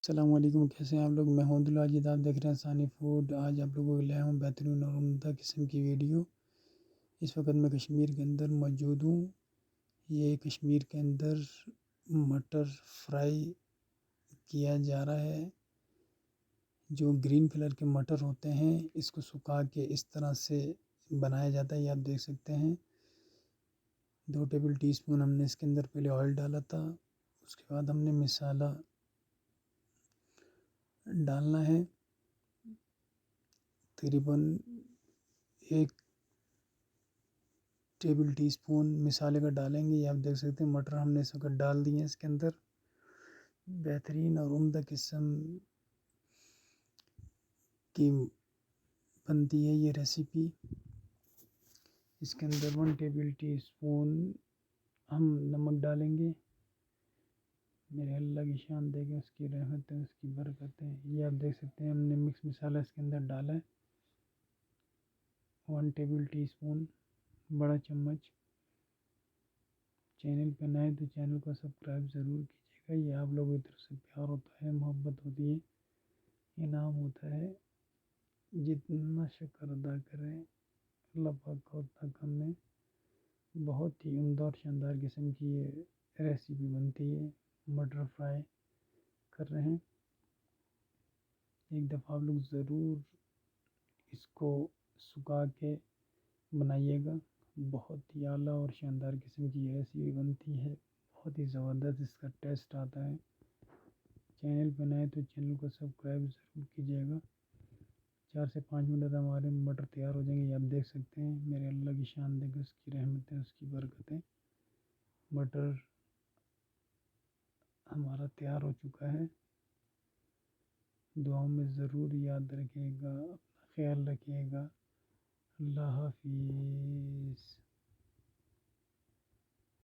السلام علیکم، کیسے ہیں آپ لوگ؟ میں ہوں دلاجد، آپ دیکھ رہے ہیں ثانی فوڈ۔ آج آپ لوگوں کے لیے آیا ہوں بہترین اور عمدہ قسم کی ویڈیو۔ اس وقت میں کشمیر کے اندر موجود ہوں۔ یہ کشمیر کے اندر مٹر فرائی کیا جا رہا ہے۔ جو گرین کلر کے مٹر ہوتے ہیں، اس کو سکھا کے اس طرح سے بنایا جاتا ہے، یہ آپ دیکھ سکتے ہیں۔ 2 ٹیبل ٹی اسپون ہم نے اس کے اندر پہلے آئل ڈالا تھا، اس کے بعد ہم نے مسالہ ڈالنا ہے۔ تقریباً 1 ٹیبل ٹی اسپون مسالے کا ڈالیں گے، یہ آپ دیکھ سکتے ہیں۔ مٹر ہم نے اس وقت ڈال دیے ہیں اس کے اندر۔ بہترین اور عمدہ قسم کی بنتی ہے یہ ریسیپی۔ اس کے اندر 1 ٹیبل ٹی اسپون ہم نمک ڈالیں گے۔ میرے اللہ کی شان دیکھیں، اس کی رحمت ہے، اس کی برکت ہے۔ یہ آپ دیکھ سکتے ہیں، ہم نے مکس مسالہ اس کے اندر ڈالا ہے۔ 1 ٹیبل ٹی اسپون بڑا چمچ۔ چینل پہ نئے تو چینل کو سبسکرائب ضرور کیجیے گا۔ یہ آپ لوگوں کی طرف سے پیار ہوتا ہے، محبت ہوتی ہے، انعام ہوتا ہے۔ جتنا شکر ادا کریں اللہ پاک کا اتنا کم ہے۔ بہت ہی عمدہ اور شاندار قسم کی یہ ریسیپی بنتی ہے۔ مٹر فرائی کر رہے ہیں، ایک دفعہ آپ لوگ ضرور اس کو سکھا کے بنائیے گا۔ بہت ہی اعلیٰ اور شاندار قسم کی یہ ریسیپی بنتی ہے، بہت ہی زبردست اس کا ٹیسٹ آتا ہے۔ چینل پہ نئے تو چینل کو سبسکرائب ضرور کیجیے گا۔ 4 سے 5 منٹ ہمارے مٹر تیار ہو جائیں گے، یہ آپ دیکھ سکتے ہیں۔ میرے اللہ کی شان دیکھیں، اس کی رحمت ہے، اس کی برکت ہے۔ مٹر ہمارا تیار ہو چکا ہے۔ دعاؤں میں ضرور یاد رکھیے گا، اپنا خیال رکھیے گا۔ اللہ حافظ۔